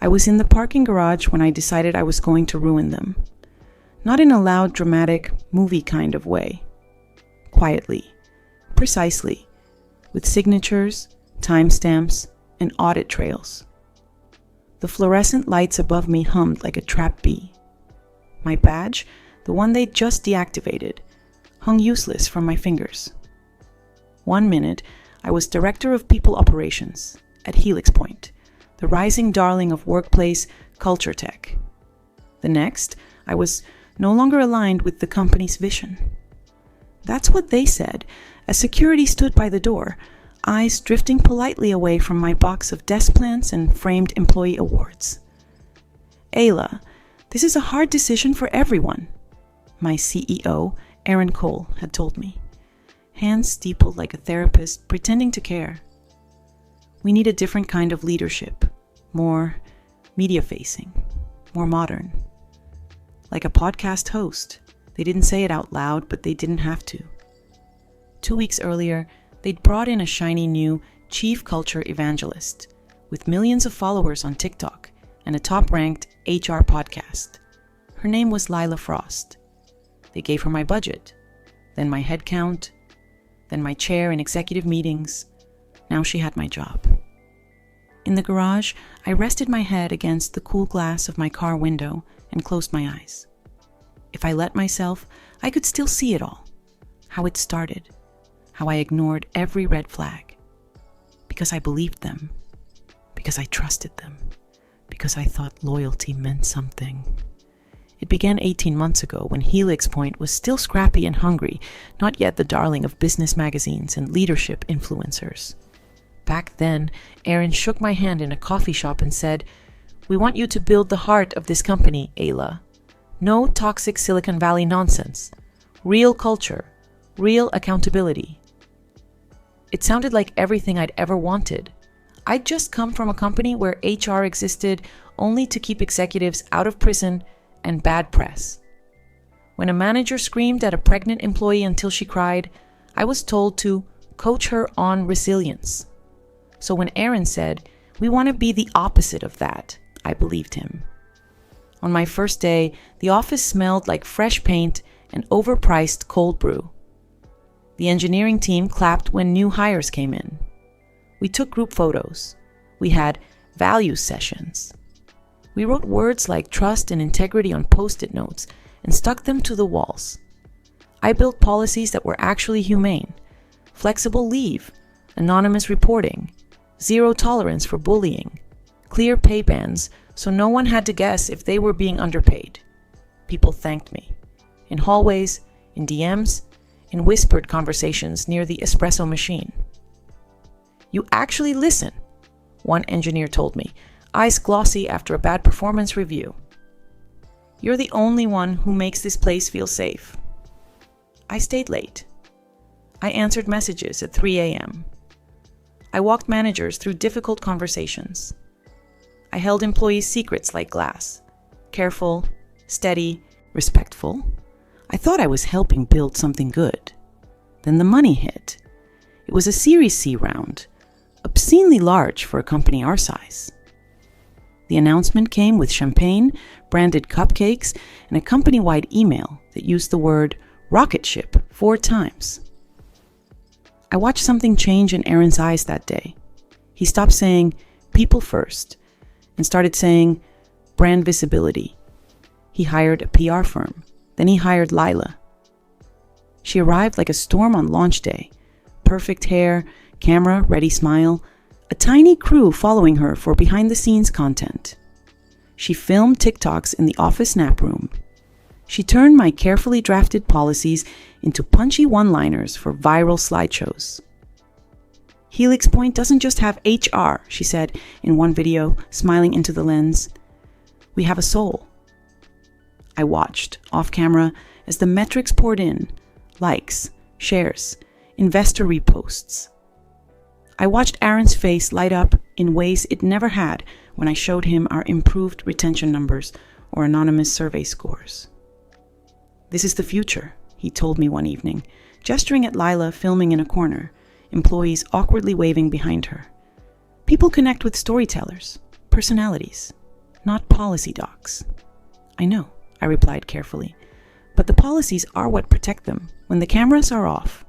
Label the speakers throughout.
Speaker 1: I was in the parking garage when I decided I was going to ruin them. Not in a loud, dramatic, movie kind of way. Quietly, precisely, with signatures, timestamps, and audit trails. The fluorescent lights above me hummed like a trapped bee. My badge, the one they'd just deactivated, hung useless from my fingers. 1 minute, I was Director of People Operations at Helix Point, the rising darling of workplace culture tech. The next, I was no longer aligned with the company's vision. That's what they said, as security stood by the door, eyes drifting politely away from my box of desk plants and framed employee awards. Ayla, this is a hard decision for everyone, my CEO, Aaron Cole, had told me, hands steepled like a therapist pretending to care. We need a different kind of leadership, more media-facing, more modern. Like a podcast host. They didn't say it out loud, but they didn't have to. 2 weeks earlier, they'd brought in a shiny new chief culture evangelist with millions of followers on TikTok and a top-ranked HR podcast. Her name was Lila Frost. They gave her my budget, then my head count, then my chair in executive meetings. Now she had my job. In the garage, I rested my head against the cool glass of my car window and closed my eyes. If I let myself, I could still see it all. How it started. How I ignored every red flag. Because I believed them. Because I trusted them. Because I thought loyalty meant something. It began 18 months ago when Helix Point was still scrappy and hungry, not yet the darling of business magazines and leadership influencers. Back then, Aaron shook my hand in a coffee shop and said, "We want you to build the heart of this company, Ayla. No toxic Silicon Valley nonsense. Real culture. Real accountability." It sounded like everything I'd ever wanted. I'd just come from a company where HR existed only to keep executives out of prison and bad press. When a manager screamed at a pregnant employee until she cried, I was told to coach her on resilience. So when Aaron said, "We want to be the opposite of that," I believed him. On my first day, the office smelled like fresh paint and overpriced cold brew. The engineering team clapped when new hires came in. We took group photos. We had values sessions. We wrote words like trust and integrity on Post-it notes and stuck them to the walls. I built policies that were actually humane. Flexible leave, anonymous reporting, zero tolerance for bullying, clear pay bands so no one had to guess if they were being underpaid. People thanked me. In hallways, in DMs, in whispered conversations near the espresso machine. "You actually listen," one engineer told me, eyes glossy after a bad performance review. "You're the only one who makes this place feel safe." I stayed late. I answered messages at 3 a.m. I walked managers through difficult conversations. I held employees' secrets like glass. Careful, steady, respectful. I thought I was helping build something good. Then the money hit. It was a Series C round, obscenely large for a company our size. The announcement came with champagne, branded cupcakes, and a company-wide email that used the word rocket ship 4 times. I watched something change in Aaron's eyes that day. He stopped saying, "people first," and started saying, "brand visibility." He hired a PR firm. Then he hired Lila. She arrived like a storm on launch day. Perfect hair, camera, ready smile, a tiny crew following her for behind-the-scenes content. She filmed TikToks in the office nap room. She turned my carefully drafted policies into punchy one-liners for viral slideshows. "Helix Point doesn't just have HR," she said in one video, smiling into the lens. "We have a soul." I watched, off camera, as the metrics poured in. Likes, shares, investor reposts. I watched Aaron's face light up in ways it never had when I showed him our improved retention numbers or anonymous survey scores. "This is the future," he told me one evening, gesturing at Lila filming in a corner, employees awkwardly waving behind her. "People connect with storytellers, personalities, not policy docs. I know, I replied carefully, but the policies are what protect them when the cameras are off.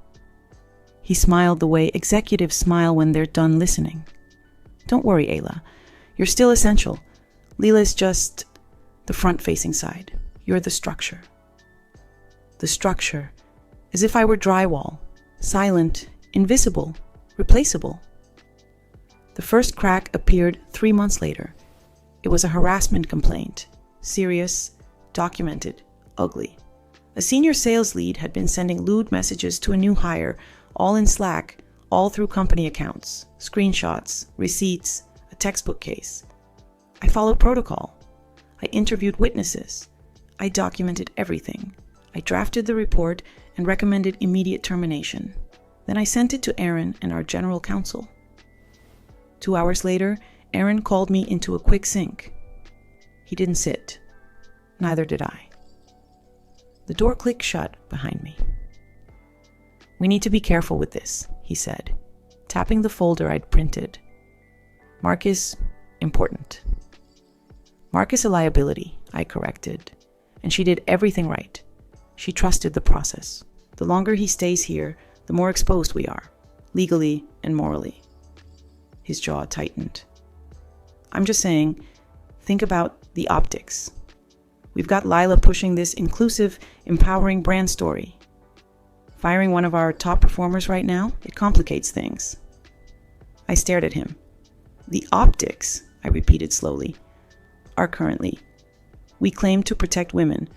Speaker 1: He smiled the way executives smile when they're done listening. Don't worry, Ayla. You're still essential. Leela's just the front-facing side. You're the structure. The structure, as if I were drywall, silent, invisible, replaceable. The first crack appeared 3 months later. It was a harassment complaint. Serious, documented, ugly. A senior sales lead had been sending lewd messages to a new hire, all in Slack, all through company accounts, screenshots, receipts, a textbook case. I followed protocol. I interviewed witnesses. I documented everything. I drafted the report and recommended immediate termination. Then I sent it to Aaron and our general counsel. 2 hours later, Aaron called me into a quick sync. He didn't sit. Neither did I. The door clicked shut behind me. We need to be careful with this, he said, tapping the folder I'd printed. Mark is important. Mark is a liability, I corrected, and she did everything right. She trusted the process. The longer he stays here, the more exposed we are, legally and morally. His jaw tightened. I'm just saying, think about the optics. We've got Lila pushing this inclusive, empowering brand story. Firing one of our top performers right now, it complicates things. I stared at him. The optics, I repeated slowly, are currently. We claim to protect women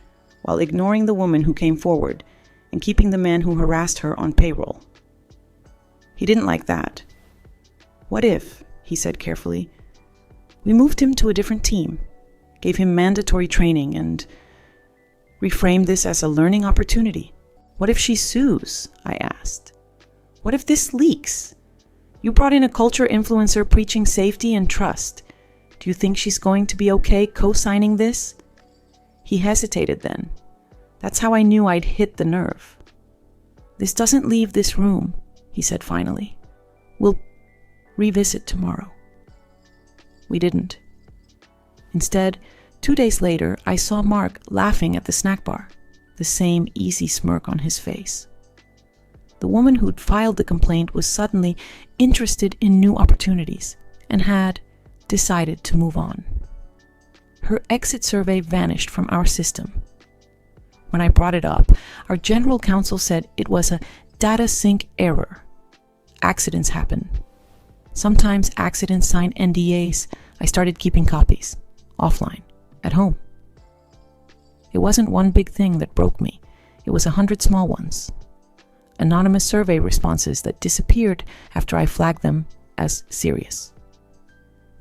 Speaker 1: while ignoring the woman who came forward and keeping the man who harassed her on payroll. He didn't like that. What if, he said carefully, we moved him to a different team, gave him mandatory training, and reframed this as a learning opportunity? What if she sues? I asked. What if this leaks? You brought in a culture influencer preaching safety and trust. Do you think she's going to be okay co-signing this? He hesitated then. That's how I knew I'd hit the nerve. This doesn't leave this room, he said finally. We'll revisit tomorrow. We didn't. Instead, 2 days later, I saw Mark laughing at the snack bar, the same easy smirk on his face. The woman who'd filed the complaint was suddenly interested in new opportunities and had decided to move on. Her exit survey vanished from our system. When I brought it up, our general counsel said it was a data sync error. Accidents happen. Sometimes accidents sign NDAs. I started keeping copies, offline, at home. It wasn't one big thing that broke me. It was 100 small ones. Anonymous survey responses that disappeared after I flagged them as serious.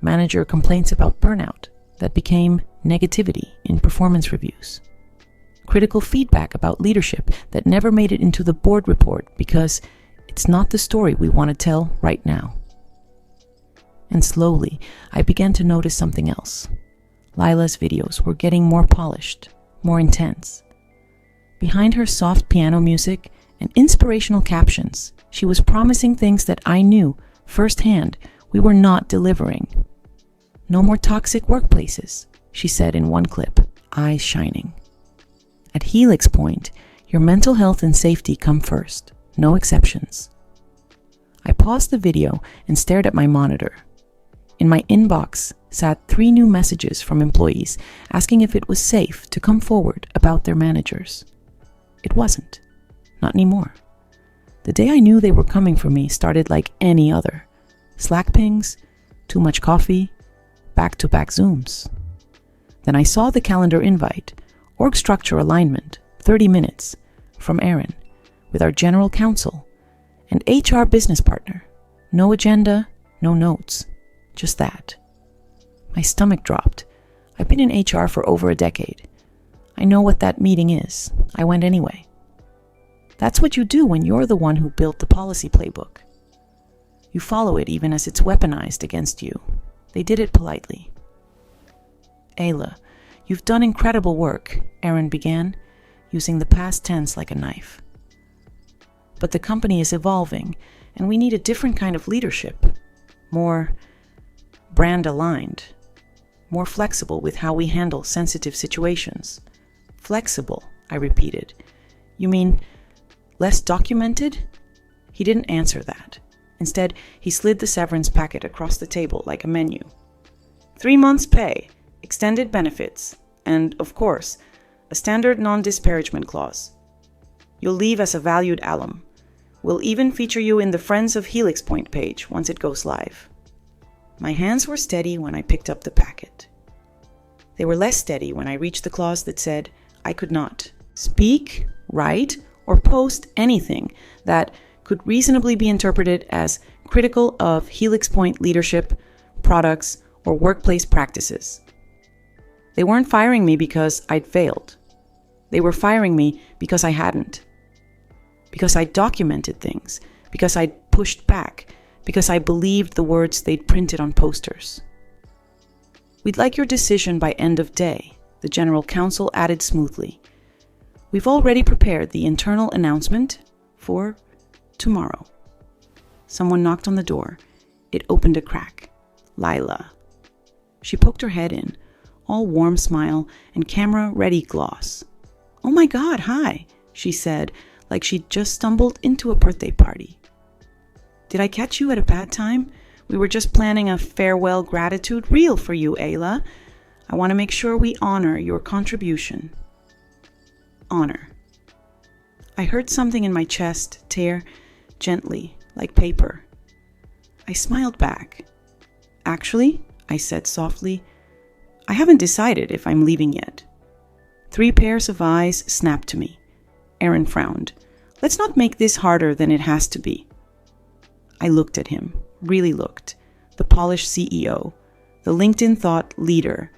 Speaker 1: Manager complaints about burnout that became negativity in performance reviews. Critical feedback about leadership that never made it into the board report because it's not the story we want to tell right now. And slowly, I began to notice something else. Lila's videos were getting more polished, more intense. Behind her soft piano music and inspirational captions, she was promising things that I knew firsthand we were not delivering. No more toxic workplaces, she said in one clip, eyes shining. At Helix Point, your mental health and safety come first, no exceptions. I paused the video and stared at my monitor. In my inbox sat 3 new messages from employees asking if it was safe to come forward about their managers. It wasn't. Not anymore. The day I knew they were coming for me started like any other. Slack pings, too much coffee, back-to-back Zooms. Then I saw the calendar invite, org structure alignment, 30 minutes, from Aaron, with our general counsel, and HR business partner. No agenda, no notes, just that. My stomach dropped. I've been in HR for over a decade. I know what that meeting is. I went anyway. That's what you do when you're the one who built the policy playbook. You follow it even as it's weaponized against you. They did it politely. Ayla, you've done incredible work, Aaron began, using the past tense like a knife. But the company is evolving, and we need a different kind of leadership. More brand aligned. more flexible with how we handle sensitive situations. Flexible, I repeated. You mean less documented? He didn't answer that. Instead, he slid the severance packet across the table like a menu. 3 months' pay, extended benefits, and, of course, a standard non-disparagement clause. You'll leave as a valued alum. We'll even feature you in the Friends of Helix Point page once it goes live. My hands were steady when I picked up the packet. They were less steady when I reached the clause that said I could not speak, write, or post anything that could reasonably be interpreted as critical of Helix Point leadership, products, or workplace practices. They weren't firing me because I'd failed. They were firing me because I hadn't. Because I documented things, because I'd pushed back, because I believed the words they'd printed on posters. We'd like your decision by end of day, the general counsel added smoothly. We've already prepared the internal announcement for tomorrow. Someone knocked on the door. It opened a crack. Lila. She poked her head in, all warm smile and camera-ready gloss. "Oh my God, hi," she said, like she'd just stumbled into a birthday party. "Did I catch you at a bad time? We were just planning a farewell gratitude reel for you, Ayla. I want to make sure we honor your contribution." Honor. I heard something in my chest tear gently, like paper. I smiled back. "Actually," I said softly, "I haven't decided if I'm leaving yet." 3 pairs of eyes snapped to me. Aaron frowned. "Let's not make this harder than it has to be." I looked at him, really looked. The polished CEO, the LinkedIn thought leader,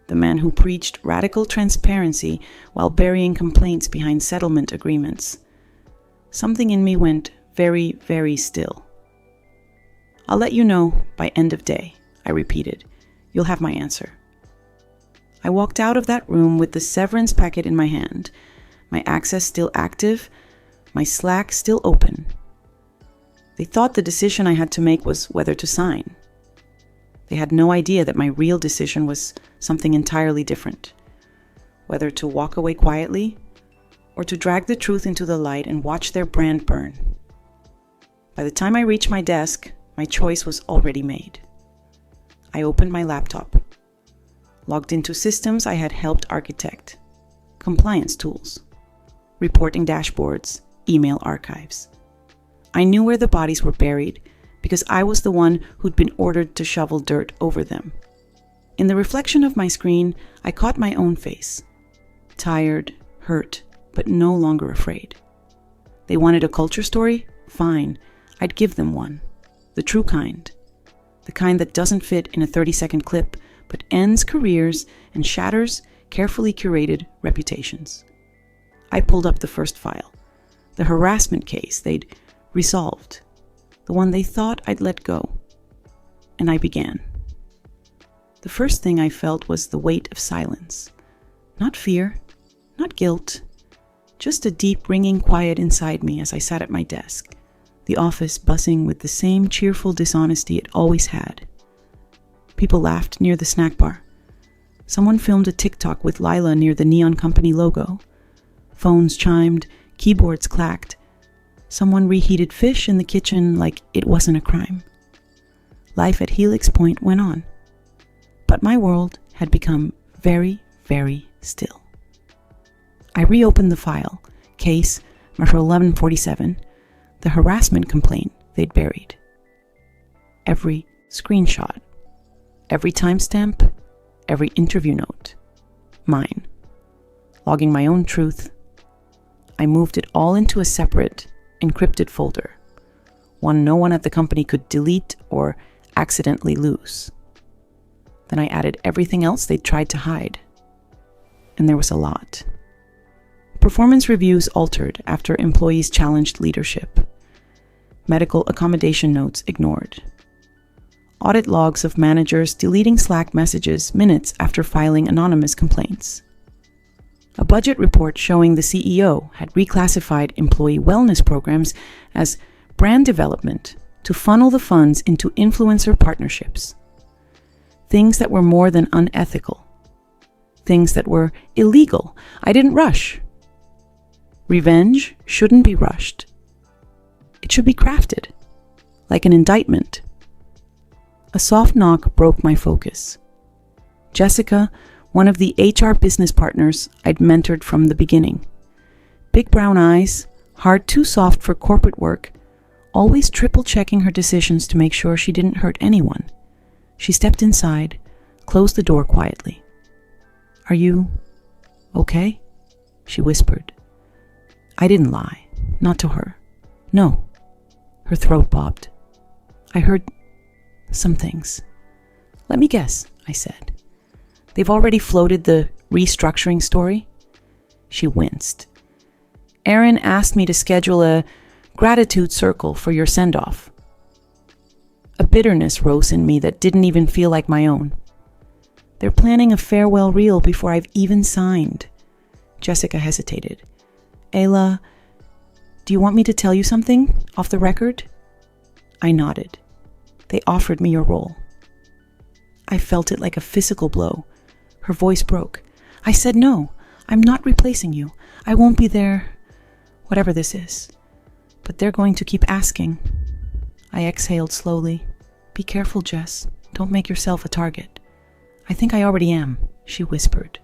Speaker 1: the man who preached radical transparency while burying complaints behind settlement agreements. Something in me went very, very still. "I'll let you know by end of day," I repeated. "You'll have my answer." I walked out of that room with the severance packet in my hand, my access still active, my Slack still open. They thought the decision I had to make was whether to sign. They had no idea that my real decision was something entirely different. Whether to walk away quietly or to drag the truth into the light and watch their brand burn. By the time I reached my desk, my choice was already made. I opened my laptop, logged into systems I had helped architect, compliance tools, reporting dashboards, email archives. I knew where the bodies were buried because I was the one who'd been ordered to shovel dirt over them. In the reflection of my screen, I caught my own face. Tired, hurt, but no longer afraid. They wanted a culture story? Fine, I'd give them one. The true kind. The kind that doesn't fit in a 30-second clip, but ends careers and shatters carefully curated reputations. I pulled up the first file. The harassment case they'd resolved. The one they thought I'd let go. And I began. The first thing I felt was the weight of silence. Not fear, not guilt, just a deep ringing quiet inside me as I sat at my desk, the office buzzing with the same cheerful dishonesty it always had. People laughed near the snack bar. Someone filmed a TikTok with Lila near the Neon Company logo. Phones chimed, keyboards clacked. Someone reheated fish in the kitchen like it wasn't a crime. Life at Helix Point went on. But my world had become very, very still. I reopened the file, case number 1147, the harassment complaint they'd buried. Every screenshot, every timestamp, every interview note, mine. Logging my own truth, I moved it all into a separate, encrypted folder, one no one at the company could delete or accidentally lose. Then I added everything else they'd tried to hide. And there was a lot. Performance reviews altered after employees challenged leadership. Medical accommodation notes ignored. Audit logs of managers deleting Slack messages minutes after filing anonymous complaints. A budget report showing the CEO had reclassified employee wellness programs as brand development to funnel the funds into influencer partnerships. Things that were more than unethical. Things that were illegal. I didn't rush. Revenge shouldn't be rushed. It should be crafted, like an indictment. A soft knock broke my focus. Jessica, one of the HR business partners I'd mentored from the beginning. Big brown eyes, heart too soft for corporate work, always triple-checking her decisions to make sure she didn't hurt anyone. She stepped inside, closed the door quietly. "Are you okay?" she whispered. I didn't lie, not to her. No. Her throat bobbed. "I heard some things." "Let me guess," I said. "They've already floated the restructuring story?" She winced. "Aaron asked me to schedule a gratitude circle for your send-off." A bitterness rose in me that didn't even feel like my own. "They're planning a farewell reel before I've even signed." Jessica hesitated. "Ayla, do you want me to tell you something off the record?" I nodded. "They offered me your role." I felt it like a physical blow. Her voice broke. "I said no. I'm not replacing you. I won't be there, whatever this is. But they're going to keep asking." I exhaled slowly. "Be careful, Jess. Don't make yourself a target." "I think I already am," she whispered.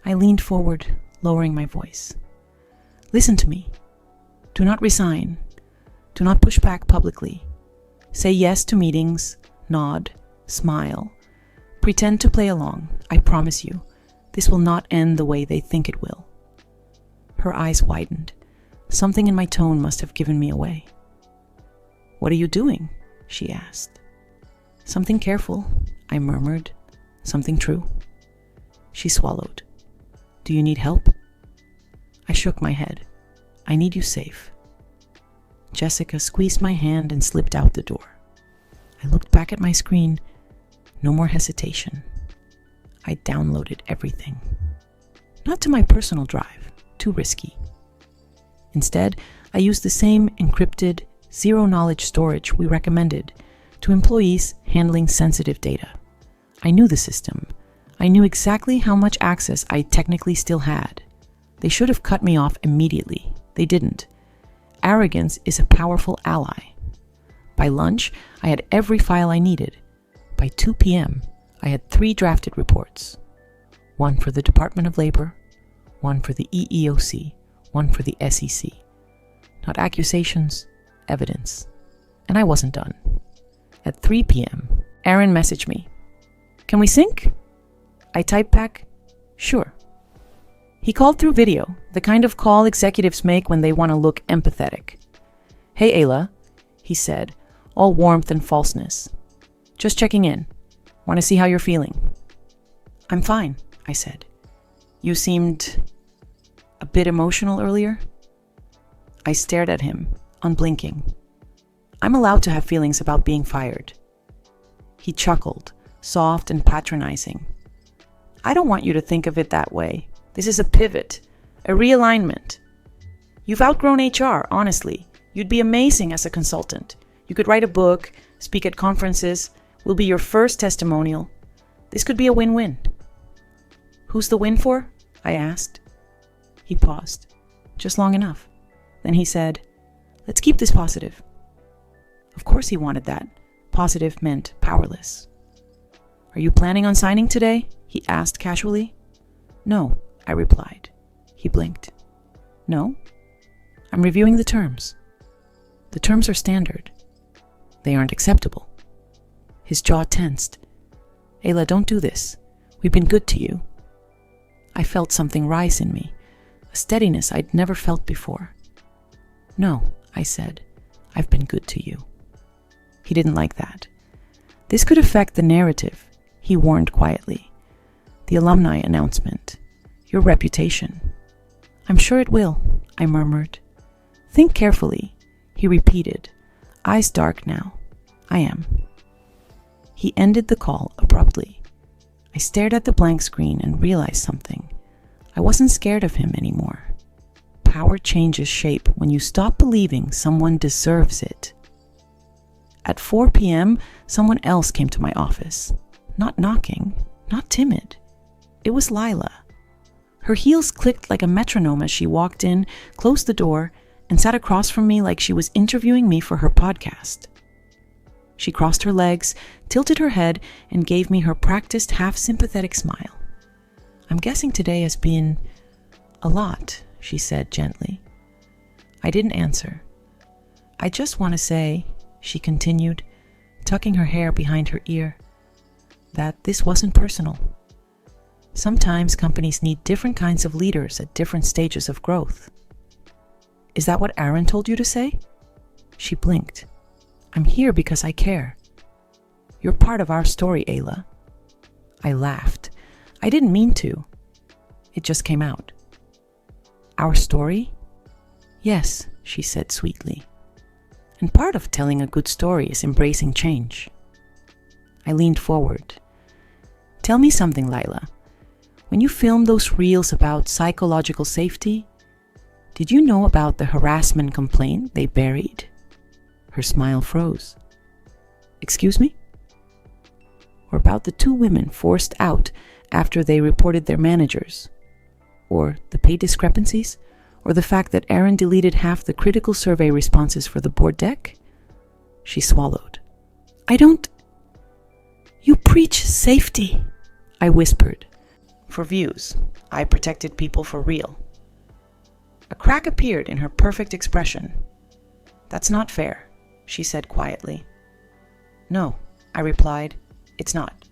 Speaker 1: I leaned forward, lowering my voice. "Listen to me. Do not resign. Do not push back publicly. Say yes to meetings, nod, smile. Pretend to play along. I promise you, this will not end the way they think it will." Her eyes widened. Something in my tone must have given me away. "What are you doing?" she asked. "Something careful," I murmured. "Something true." She swallowed. "Do you need help?" I shook my head. "I need you safe." Jessica squeezed my hand and slipped out the door. I looked back at my screen. No more hesitation. I downloaded everything. Not to my personal drive. Too risky. Instead, I used the same encrypted, zero-knowledge storage we recommended to employees handling sensitive data. I knew the system. I knew exactly how much access I technically still had. They should have cut me off immediately. They didn't. Arrogance is a powerful ally. By lunch, I had every file I needed. By 2 p.m., I had 3 drafted reports. One for the Department of Labor, one for the EEOC, one for the SEC. Not accusations, evidence. And I wasn't done. At 3 p.m., Aaron messaged me. "Can we sync?" I typed back, "Sure." He called through video, the kind of call executives make when they want to look empathetic. "Hey, Ayla," he said, all warmth and falseness. "Just checking in. Want to see how you're feeling?" "I'm fine," I said. "You seemed a bit emotional earlier." I stared at him, unblinking. "I'm allowed to have feelings about being fired." He chuckled, soft and patronizing. "I don't want you to think of it that way. This is a pivot, a realignment. You've outgrown HR, honestly. You'd be amazing as a consultant. You could write a book, speak at conferences, will be your first testimonial. This could be a win-win." "Who's the win for?" I asked. He paused, just long enough. Then he said, "Let's keep this positive." Of course he wanted that. Positive meant powerless. "Are you planning on signing today?" he asked casually. "No," I replied. He blinked. "No? I'm reviewing the terms." "The terms are standard. They aren't acceptable." His jaw tensed. "Ayla, don't do this. We've been good to you." I felt something rise in me, a steadiness I'd never felt before. "No," I said. "I've been good to you." He didn't like that. This could affect the narrative, he warned quietly. The alumni announcement. Your reputation. "I'm sure it will," I murmured. "Think carefully," he repeated, eyes dark now. "I am." He ended the call abruptly. I stared at the blank screen and realized something. I wasn't scared of him anymore. Power changes shape when you stop believing someone deserves it. At 4 p.m., someone else came to my office. not knocking, not timid. It was Lila. Her heels clicked like a metronome as she walked in, closed the door, and sat across from me like she was interviewing me for her podcast. She crossed her legs, tilted her head, and gave me her practiced half-sympathetic smile. "I'm guessing today has been a lot," she said gently. I didn't answer. "I just want to say," she continued, tucking her hair behind her ear, "that this wasn't personal. Sometimes companies need different kinds of leaders at different stages of growth." "Is that what Aaron told you to say?" She blinked. "I'm here because I care. You're part of our story, Ayla." I laughed. I didn't mean to. It just came out. "Our story?" "Yes," she said sweetly. "And part of telling a good story is embracing change." I leaned forward. "Tell me something, Lila. When you filmed those reels about psychological safety, did you know about the harassment complaint they buried?" Her smile froze. "Excuse me?" "Or about the 2 women forced out after they reported their managers? Or the pay discrepancies? Or the fact that Aaron deleted half the critical survey responses for the board deck?" She swallowed. "I don't..." "You preach safety," I whispered. "For views, I protected people for real." A crack appeared in her perfect expression. "That's not fair," she said quietly. "No," I replied, "it's not."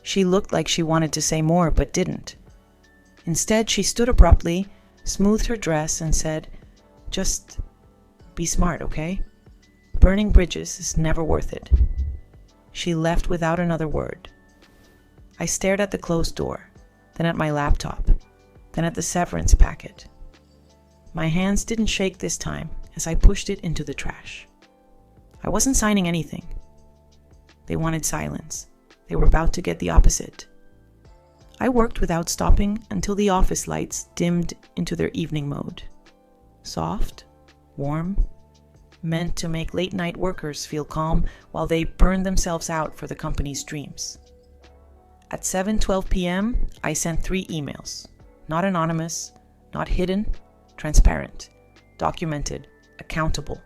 Speaker 1: She looked like she wanted to say more, but didn't. Instead, she stood abruptly, smoothed her dress, and said, "Just be smart, okay? Burning bridges is never worth it." She left without another word. I stared at the closed door, then at my laptop, then at the severance packet. My hands didn't shake this time as I pushed it into the trash. I wasn't signing anything. They wanted silence. They were about to get the opposite. I worked without stopping until the office lights dimmed into their evening mode. Soft, warm, meant to make late-night workers feel calm while they burned themselves out for the company's dreams. At 7:12 p.m., I sent 3 emails. Not anonymous, not hidden, transparent, documented, accountable.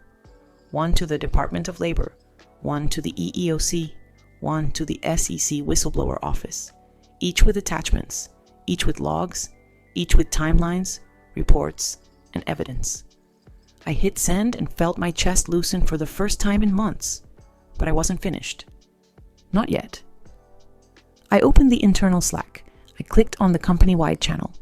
Speaker 1: 1 to the Department of Labor, 1 to the EEOC, 1 to the SEC whistleblower office, each with attachments, each with logs, each with timelines, reports, and evidence. I hit send and felt my chest loosen for the first time in months, but I wasn't finished. Not yet. I opened the internal Slack. I clicked on the company-wide channel.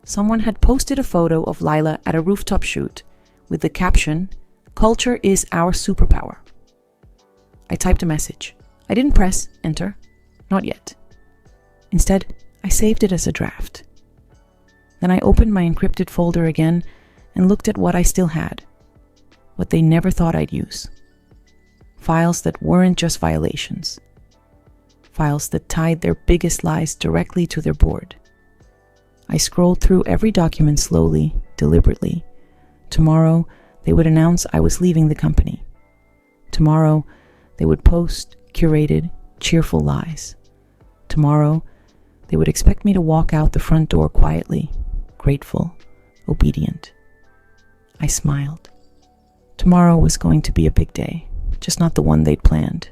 Speaker 1: Someone had posted a photo of Lila at a rooftop shoot with the caption, "Culture is our superpower." I typed a message. I didn't press enter. Not yet. Instead, I saved it as a draft. Then I opened my encrypted folder again and looked at what I still had, what they never thought I'd use. Files that weren't just violations. Files that tied their biggest lies directly to their board. I scrolled through every document slowly, deliberately. Tomorrow, they would announce I was leaving the company. Tomorrow, they would post curated, cheerful lies. Tomorrow, they would expect me to walk out the front door quietly, grateful, obedient. I smiled. Tomorrow was going to be a big day, just not the one they'd planned.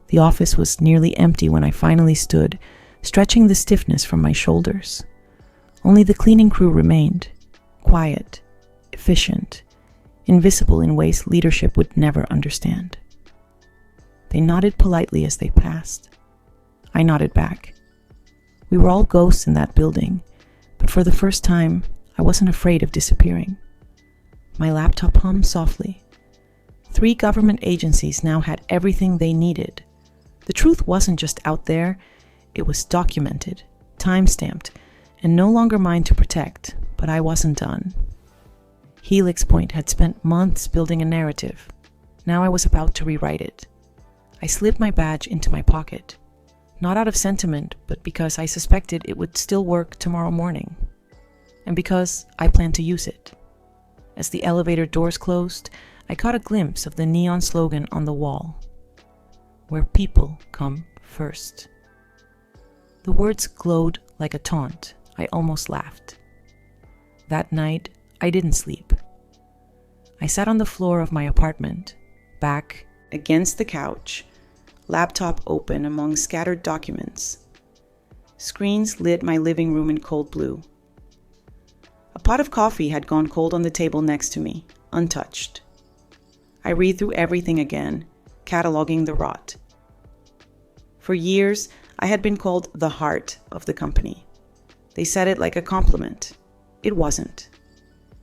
Speaker 1: The office was nearly empty when I finally stood, stretching the stiffness from my shoulders. Only the cleaning crew remained, quiet, efficient, invisible in ways leadership would never understand. They nodded politely as they passed. I nodded back. We were all ghosts in that building, but for the first time, I wasn't afraid of disappearing. My laptop hummed softly. 3 government agencies now had everything they needed. The truth wasn't just out there, it was documented, time-stamped, and no longer mine to protect, but I wasn't done. Helix Point had spent months building a narrative. Now I was about to rewrite it. I slipped my badge into my pocket, not out of sentiment, but because I suspected it would still work tomorrow morning, and because I planned to use it. As the elevator doors closed, I caught a glimpse of the neon slogan on the wall. where people come first. The words glowed like a taunt. I almost laughed. That night, I didn't sleep. I sat on the floor of my apartment, back against the couch, laptop open among scattered documents. Screens lit my living room in cold blue. A pot of coffee had gone cold on the table next to me, untouched. I read through everything again, cataloging the rot. For years, I had been called the heart of the company. They said it like a compliment. It wasn't.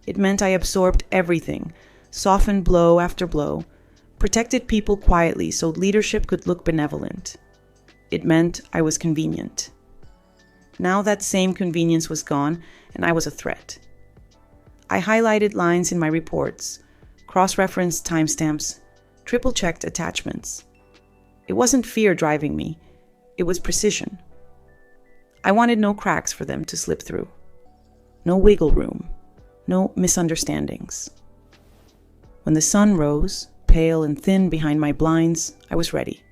Speaker 1: It meant I absorbed everything, softened blow after blow, protected people quietly so leadership could look benevolent. It meant I was convenient. Now that same convenience was gone, and I was a threat. I highlighted lines in my reports, cross-referenced timestamps, triple-checked attachments. It wasn't fear driving me. It was precision. I wanted no cracks for them to slip through. No wiggle room. No misunderstandings. When the sun rose, pale and thin behind my blinds, I was ready.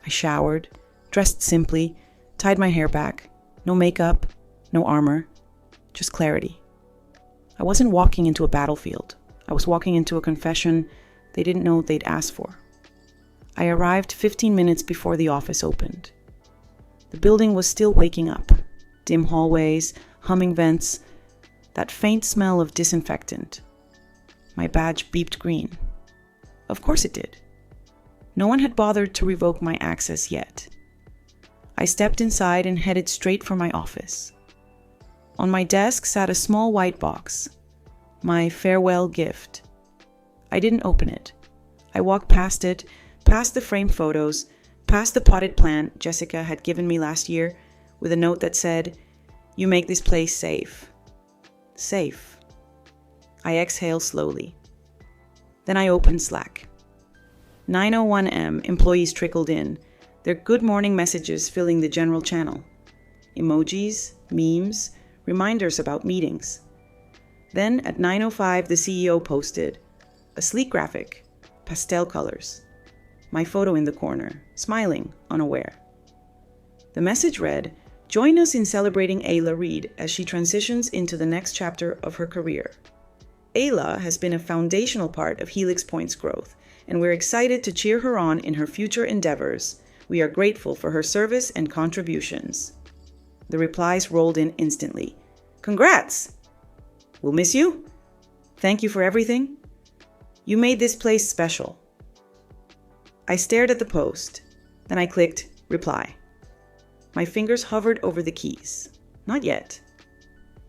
Speaker 1: I showered, dressed simply, tied my hair back. No makeup, no armor, just clarity. I wasn't walking into a battlefield. I was walking into a confession they didn't know they'd asked for. I arrived 15 minutes before the office opened. The building was still waking up. Dim hallways, humming vents, that faint smell of disinfectant. My badge beeped green. Of course it did. No one had bothered to revoke my access yet. I stepped inside and headed straight for my office. On my desk sat a small white box, my farewell gift. I didn't open it. I walked past it, past the framed photos, past the potted plant Jessica had given me last year, with a note that said, "You make this place safe." Safe. I exhaled slowly. Then I opened Slack. 9:01 a.m. employees trickled in, their good morning messages filling the general channel. Emojis, memes, reminders about meetings. Then at 9:05 the CEO posted a sleek graphic, pastel colors, my photo in the corner, smiling, unaware. The message read, "Join us in celebrating Ayla Reid as she transitions into the next chapter of her career. Ayla has been a foundational part of Helix Point's growth, and we're excited to cheer her on in her future endeavors. We are grateful for her service and contributions." The replies rolled in instantly. "Congrats! We'll miss you. Thank you for everything. You made this place special." I stared at the post. Then I clicked reply. My fingers hovered over the keys. Not yet.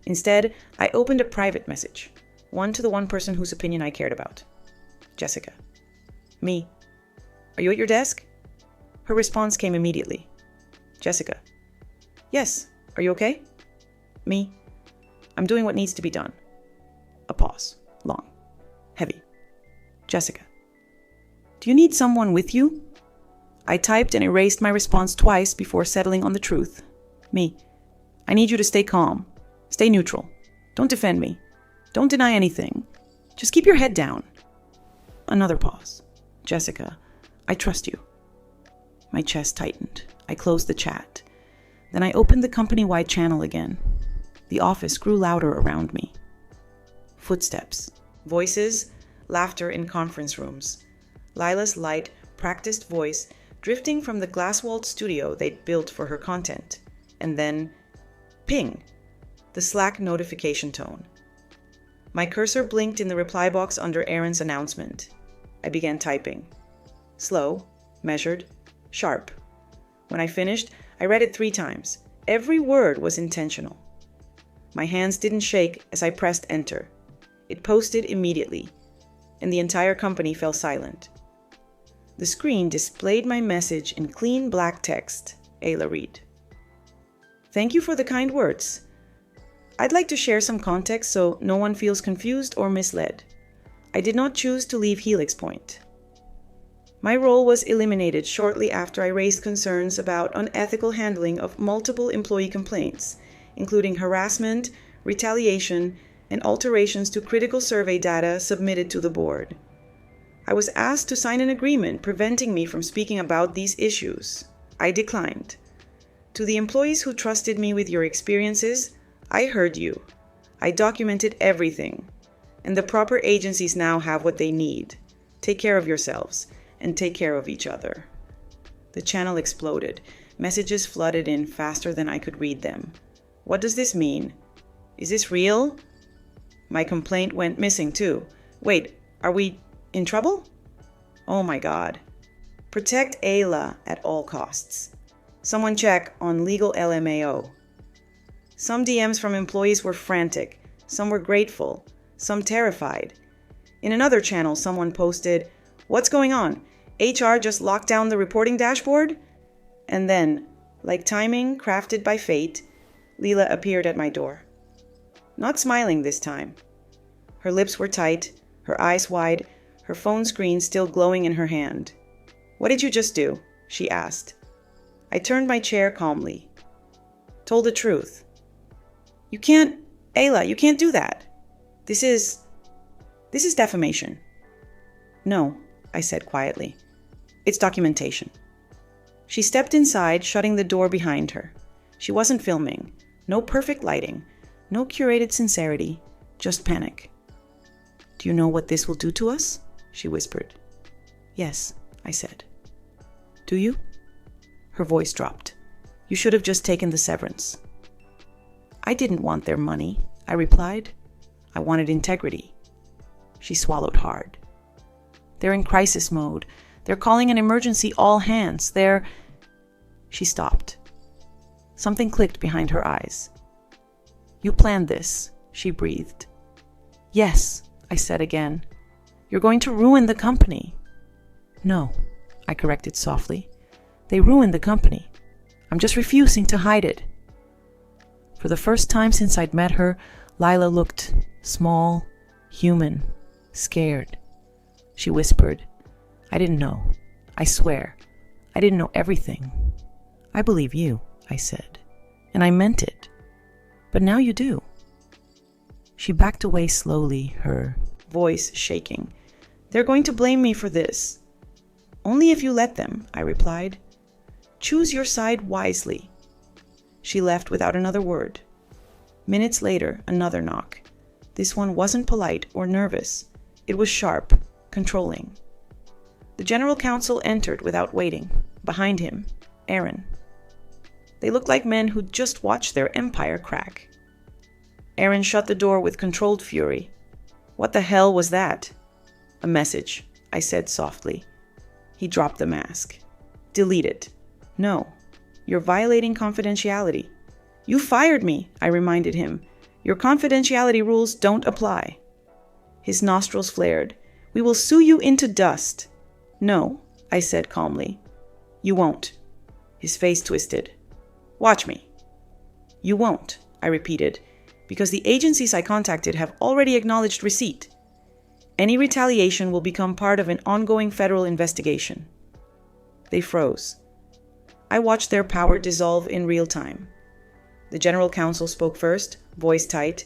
Speaker 1: Instead, I opened a private message, one to the one person whose opinion I cared about. Jessica. Me. Are you at your desk? Her response came immediately. Jessica. Yes. Are you okay? Me. I'm doing what needs to be done. A pause. Long. Heavy. Jessica. Do you need someone with you? I typed and erased my response twice before settling on the truth. Me. I need you to stay calm. Stay neutral. Don't defend me. Don't deny anything. Just keep your head down. Another pause. Jessica. I trust you. My chest tightened. I closed the chat. Then I opened the company-wide channel again. The office grew louder around me. Footsteps. Voices. Laughter in conference rooms. Lila's light, practiced voice drifting from the glass-walled studio they'd built for her content. And then, ping, the Slack notification tone. My cursor blinked in the reply box under Aaron's announcement. I began typing. Slow, measured, sharp. When I finished, I read it 3 times. Every word was intentional. My hands didn't shake as I pressed enter. It posted immediately, and the entire company fell silent. The screen displayed my message in clean black text, Ayla Reid. Thank you for the kind words. I'd like to share some context so no one feels confused or misled. I did not choose to leave Helix Point. My role was eliminated shortly after I raised concerns about unethical handling of multiple employee complaints, including harassment, retaliation, and alterations to critical survey data submitted to the board. I was asked to sign an agreement preventing me from speaking about these issues. I declined. To the employees who trusted me with your experiences, I heard you. I documented everything. And the proper agencies now have what they need. Take care of yourselves and take care of each other. The channel exploded. Messages flooded in faster than I could read them. What does this mean? Is this real? My complaint went missing too. Wait, are we in trouble? Oh my God. Protect Ayla at all costs. Someone check on legal LMAO. Some DMs from employees were frantic. Some were grateful. Some terrified. In another channel, someone posted, "What's going on? HR just locked down the reporting dashboard?" And then, like timing crafted by fate, Leela appeared at my door. Not smiling this time. Her lips were tight, her eyes wide, her phone screen still glowing in her hand. "What did you just do?" she asked. I turned my chair calmly. Told the truth. Ayla, you can't do that. This is defamation." "No," I said quietly. "It's documentation." She stepped inside, shutting the door behind her. She wasn't filming. No perfect lighting. No curated sincerity. Just panic. "Do you know what this will do to us?" she whispered. "Yes," I said. "Do you?" Her voice dropped. "You should have just taken the severance." "I didn't want their money," I replied. "I wanted integrity." She swallowed hard. "They're in crisis mode. They're calling an emergency all hands. She stopped. Something clicked behind her eyes. "You planned this," she breathed. "Yes," I said again. "You're going to ruin the company." "No," I corrected softly. "They ruined the company. I'm just refusing to hide it." For the first time since I'd met her, Lila looked small, human, scared. She whispered, "I didn't know. I swear. I didn't know everything." "I believe you," I said, and I meant it. "But now you do." She backed away slowly, her voice shaking. "They're going to blame me for this." "Only if you let them," I replied. "Choose your side wisely." She left without another word. Minutes later, another knock. This one wasn't polite or nervous. It was sharp, controlling. The general counsel entered without waiting. Behind him, Aaron. They looked like men who'd just watched their empire crack. Aaron shut the door with controlled fury. "What the hell was that?" "A message," I said softly. He dropped the mask. "Delete it." "No. You're violating confidentiality." "You fired me," I reminded him. "Your confidentiality rules don't apply." His nostrils flared. "We will sue you into dust." "No," I said calmly. "You won't." His face twisted. "Watch me." "You won't," I repeated, "because the agencies I contacted have already acknowledged receipt. Any retaliation will become part of an ongoing federal investigation." They froze. I watched their power dissolve in real time. The general counsel spoke first, voice tight.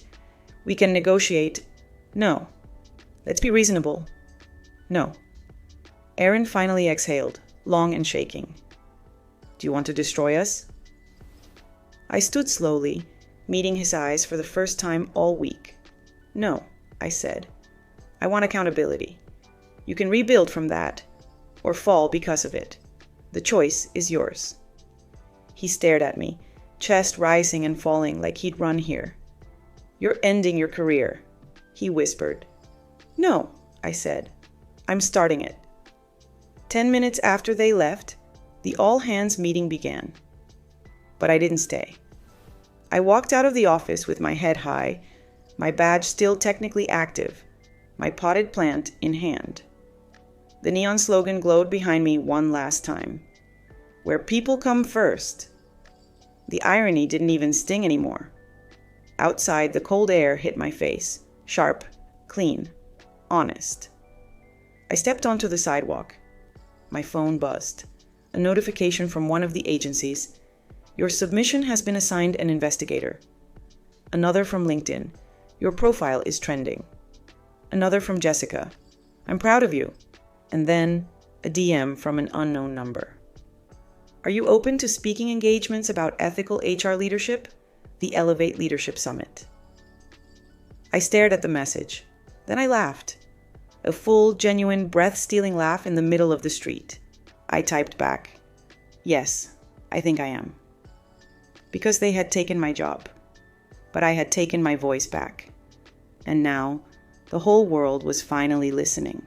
Speaker 1: "We can negotiate." "No." "Let's be reasonable." "No." Aaron finally exhaled, long and shaking. "Do you want to destroy us?" I stood slowly, meeting his eyes for the first time all week. "No," I said. "I want accountability. You can rebuild from that, or fall because of it. The choice is yours." He stared at me, chest rising and falling like he'd run here. "You're ending your career," he whispered. "No," I said. "I'm starting it." 10 minutes after they left, the all-hands meeting began. But I didn't stay. I walked out of the office with my head high, my badge still technically active, my potted plant in hand. The neon slogan glowed behind me one last time. "Where people come first." The irony didn't even sting anymore. Outside, the cold air hit my face, sharp, clean, honest. I stepped onto the sidewalk. My phone buzzed. A notification from one of the agencies. "Your submission has been assigned an investigator." Another from LinkedIn. "Your profile is trending." Another from Jessica. "I'm proud of you. and then a DM from an unknown number. Are you open to speaking engagements about ethical HR leadership? The Elevate Leadership Summit. I stared at the message. Then I laughed. A full, genuine, breath-stealing laugh in the middle of the street. I typed back, "Yes, I think I am." Because they had taken my job. But I had taken my voice back. And now, the whole world was finally listening.